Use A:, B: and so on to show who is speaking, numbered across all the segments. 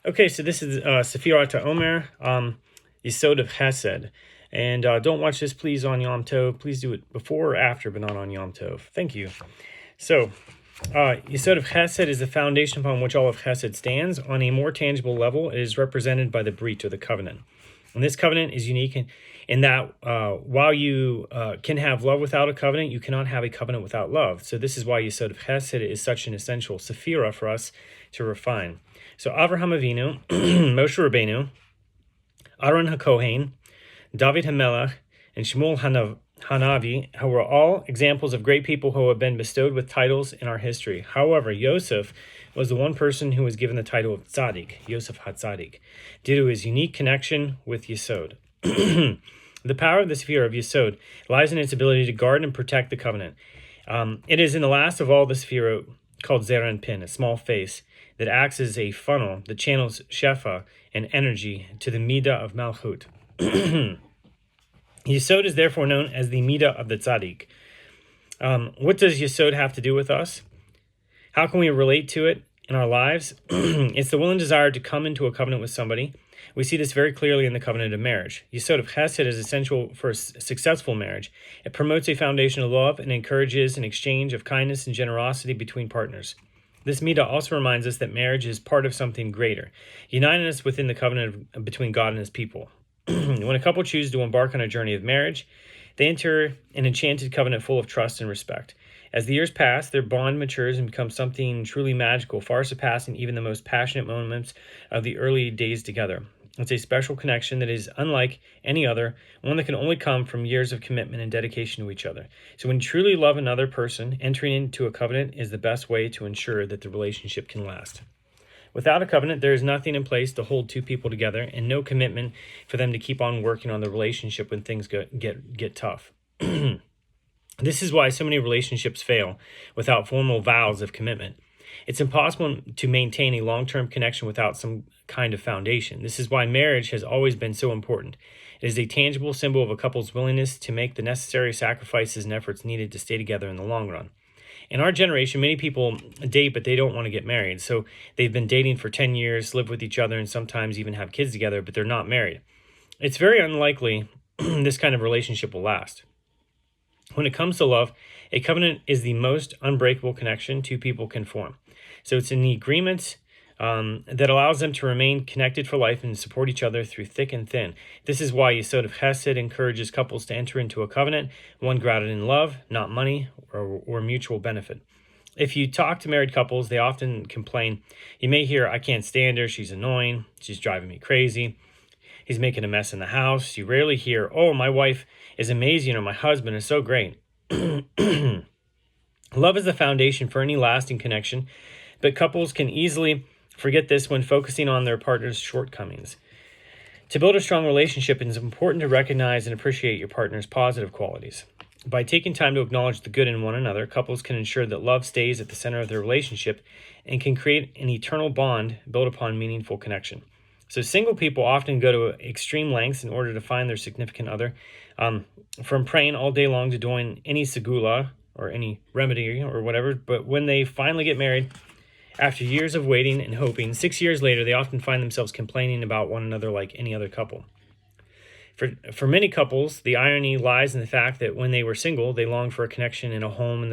A: Okay, so this is Sefirot Omer, Yesod of Chesed. And don't watch this, please, on Yom Tov. Please do it before or after, but not on Yom Tov. Thank you. So, Yesod of Chesed is the foundation upon which all of Chesed stands. On a more tangible level, it is represented by the Brit, or the covenant. And this covenant is unique in that while you can have love without a covenant, you cannot have a covenant without love. So this is why Yesod of Chesed is such an essential sephira for us to refine. So Avraham Avinu, Moshe Rabbeinu, Aaron HaKohen, David HaMelech, and Shmuel Hanavi, who were all examples of great people who have been bestowed with titles in our history. However, Yosef was the one person who was given the title of Tzaddik, Yosef HaTzaddik, due to his unique connection with Yesod. The power of the sphere of Yesod lies in its ability to guard and protect the covenant. It is in the last of all the sphere called Zera and Pin, a small face, that acts as a funnel that channels Shefa and energy to the Midah of Malchut. Yesod is therefore known as the Midah of the Tzaddik. What does Yesod have to do with us? How can we relate to it in our lives? It's the will and desire to come into a covenant with somebody. We see this very clearly in the covenant of marriage. Yesod of Chesed is essential for a successful marriage. It promotes a foundation of love and encourages an exchange of kindness and generosity between partners. This midah also reminds us that marriage is part of something greater, uniting us within the covenant between God and his people. When a couple chooses to embark on a journey of marriage, they enter an enchanted covenant full of trust and respect. As the years pass, their bond matures and becomes something truly magical, far surpassing even the most passionate moments of the early days together. It's a special connection that is unlike any other, one that can only come from years of commitment and dedication to each other. So when you truly love another person, entering into a covenant is the best way to ensure that the relationship can last. Without a covenant, there is nothing in place to hold two people together and no commitment for them to keep on working on the relationship when things get tough. This is why so many relationships fail without formal vows of commitment. It's impossible to maintain a long-term connection without some kind of foundation. This is why marriage has always been so important. It is a tangible symbol of a couple's willingness to make the necessary sacrifices and efforts needed to stay together in the long run. In our generation, many people date, but they don't want to get married. So they've been dating for 10 years, live with each other, and sometimes even have kids together, but they're not married. It's very unlikely this kind of relationship will last. When it comes to love, a covenant is the most unbreakable connection two people can form. So it's an agreement that allows them to remain connected for life and support each other through thick and thin. This is why Yesod of Chesed encourages couples to enter into a covenant, one grounded in love, not money or mutual benefit. If you talk to married couples, they often complain. You may hear, "I can't stand her, she's annoying, she's driving me crazy, he's making a mess in the house." You rarely hear, "Oh, my wife is amazing," or "my husband is so great." Love is the foundation for any lasting connection, but couples can easily forget this when focusing on their partner's shortcomings. To build a strong relationship, it is important to recognize and appreciate your partner's positive qualities. By taking time to acknowledge the good in one another, couples can ensure that love stays at the center of their relationship and can create an eternal bond built upon meaningful connection. So single people often go to extreme lengths in order to find their significant other, from praying all day long to doing any segula or any remedy or whatever. But when they finally get married, after years of waiting and hoping, 6 years later, they often find themselves complaining about one another like any other couple. For many couples, the irony lies in the fact that when they were single, they longed for a connection and a home with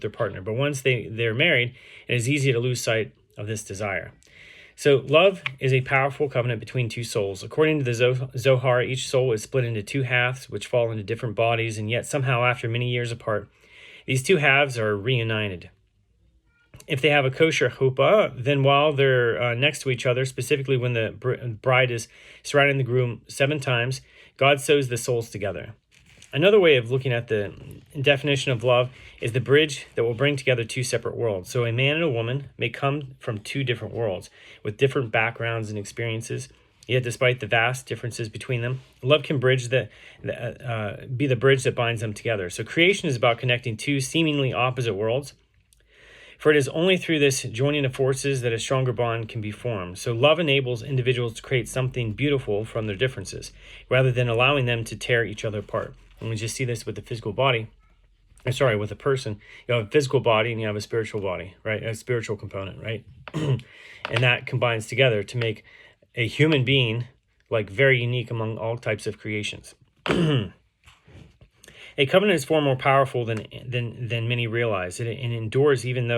A: their partner. But once they're married, it is easy to lose sight of this desire. So love is a powerful covenant between two souls. According to the Zohar, each soul is split into two halves, which fall into different bodies, and yet somehow after many years apart, these two halves are reunited. If they have a kosher chuppah, then while they're next to each other, specifically when the bride is surrounding the groom 7 times, God sews the souls together. Another way of looking at the definition of love is the bridge that will bring together two separate worlds. So a man and a woman may come from two different worlds with different backgrounds and experiences. Yet despite the vast differences between them, love can be the bridge that binds them together. So creation is about connecting two seemingly opposite worlds. For it is only through this joining of forces that a stronger bond can be formed. So love enables individuals to create something beautiful from their differences, rather than allowing them to tear each other apart. And we just see this with the physical body. with a person, you have a physical body and you have a spiritual body, right? A spiritual component, right? And that combines together to make a human being like very unique among all types of creations. A covenant is far more powerful than many realize. It endures even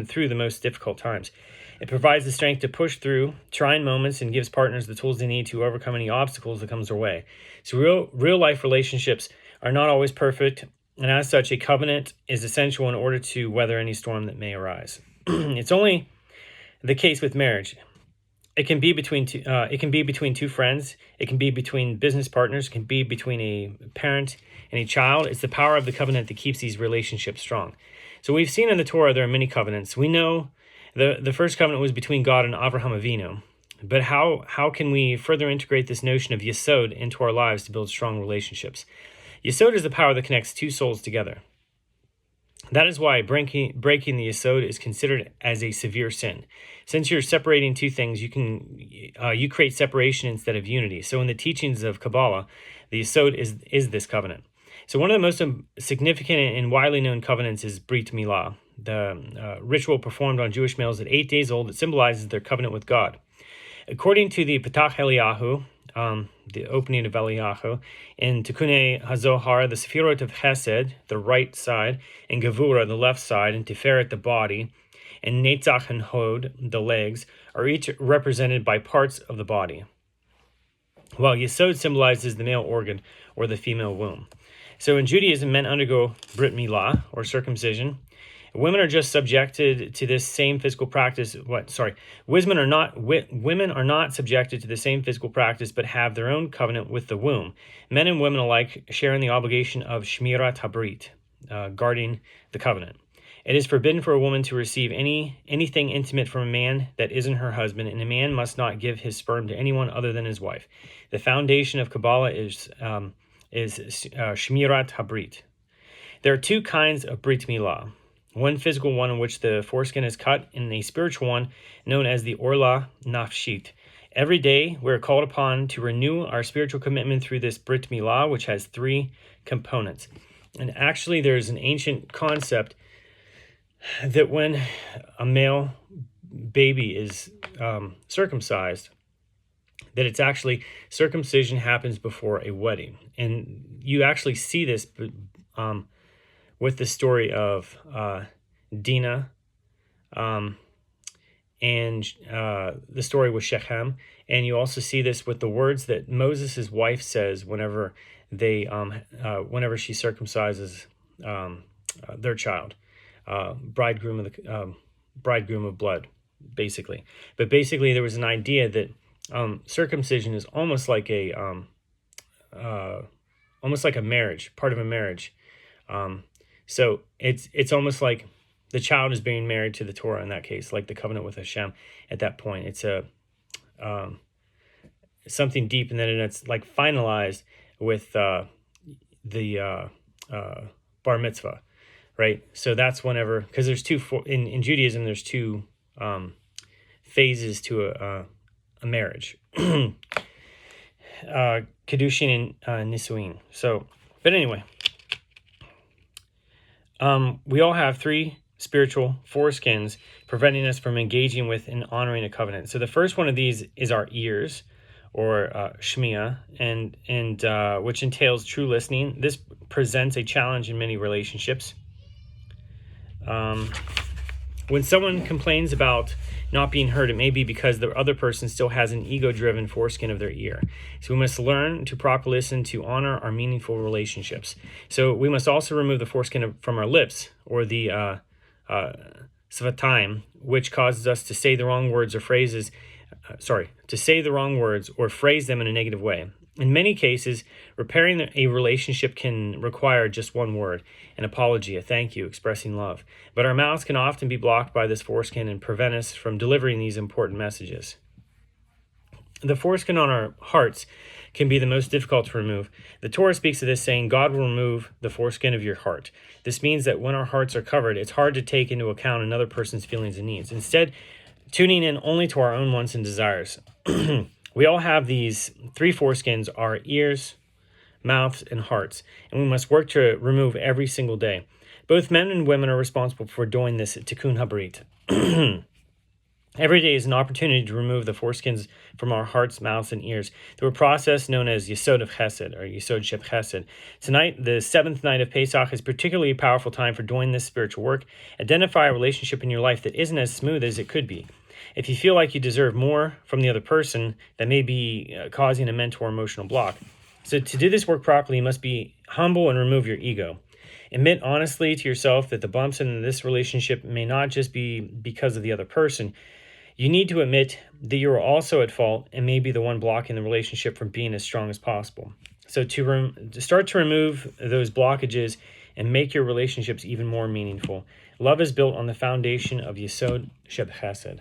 A: through the most difficult times. It provides the strength to push through trying moments and gives partners the tools they need to overcome any obstacles that comes their way. So real life relationships are not always perfect, and as such, a covenant is essential in order to weather any storm that may arise. It's only the case with marriage. It can be between two. It can be between two friends. It can be between business partners. It can be between a parent and a child. It's the power of the covenant that keeps these relationships strong. So we've seen in the Torah there are many covenants. We know the first covenant was between God and Avraham Avinu. But how can we further integrate this notion of Yesod into our lives to build strong relationships? Yesod is the power that connects two souls together. That is why breaking the Yesod is considered as a severe sin. Since you're separating two things, you create separation instead of unity. So in the teachings of Kabbalah, the Yesod is this covenant. So one of the most significant and widely known covenants is Brit Milah, the ritual performed on Jewish males at 8 days old that symbolizes their covenant with God. According to the Petach Eliyahu, the opening of Eliyahu, in Tikunei HaZohar, the Sefirot of Chesed, the right side, and Gevura, the left side, and Tiferet, the body, and Netzach and Hod, the legs, are each represented by parts of the body, while Yesod symbolizes the male organ or the female womb. So in Judaism, men undergo Brit Milah, or circumcision. Women are just subjected to this same physical practice. Women are not subjected to the same physical practice, but have their own covenant with the womb. Men and women alike share in the obligation of Shmirat Habrit, guarding the covenant. It is forbidden for a woman to receive anything intimate from a man that isn't her husband, and a man must not give his sperm to anyone other than his wife. The foundation of Kabbalah is Shmirat Habrit. There are two kinds of Brit Milah. One physical one in which the foreskin is cut, and a spiritual one known as the Orla Nafshit. Every day, we're called upon to renew our spiritual commitment through this Brit Milah, which has three components. And actually, there's an ancient concept that when a male baby is circumcised, that it's actually circumcision happens before a wedding. And you actually see this with the story of Dinah and the story with Shechem. And you also see this with the words that Moses' wife says whenever she circumcises their child, bridegroom of blood, basically. But basically, there was an idea that circumcision is almost like a marriage, part of a marriage. So it's almost like the child is being married to the Torah in that case, like the covenant with Hashem at that point. It's something deep, and then it's like finalized with the bar mitzvah, right? So that's whenever, because there's in Judaism, there's two phases to a marriage, Kedushin and Nisuin. So, but anyway, we all have three spiritual foreskins preventing us from engaging with and honoring a covenant. So the first one of these is our ears, or shmiya, and which entails true listening. This presents a challenge in many relationships. When someone complains about not being heard, it may be because the other person still has an ego-driven foreskin of their ear. So we must learn to properly listen to honor our meaningful relationships. So we must also remove the foreskin from our lips, or the svatayim, which causes us to say the wrong words or phrases. To say the wrong words or phrase them in a negative way. In many cases, repairing a relationship can require just one word, an apology, a thank you, expressing love. But our mouths can often be blocked by this foreskin and prevent us from delivering these important messages. The foreskin on our hearts can be the most difficult to remove. The Torah speaks of this, saying, God will remove the foreskin of your heart. This means that when our hearts are covered, it's hard to take into account another person's feelings and needs. Instead, tuning in only to our own wants and desires. We all have these three foreskins: our ears, mouths, and hearts, and we must work to remove every single day. Both men and women are responsible for doing this tikkun habrit. Every day is an opportunity to remove the foreskins from our hearts, mouths, and ears through a process known as Yesod of Chesed, or Yesod Sheb Chesed. Tonight, the seventh night of Pesach, is particularly a powerful time for doing this spiritual work. Identify a relationship in your life that isn't as smooth as it could be. If you feel like you deserve more from the other person, that may be causing a mental or emotional block. So to do this work properly, you must be humble and remove your ego. Admit honestly to yourself that the bumps in this relationship may not just be because of the other person. You need to admit that you are also at fault and may be the one blocking the relationship from being as strong as possible. So to start to remove those blockages and make your relationships even more meaningful. Love is built on the foundation of Yesod Sheb Chesed.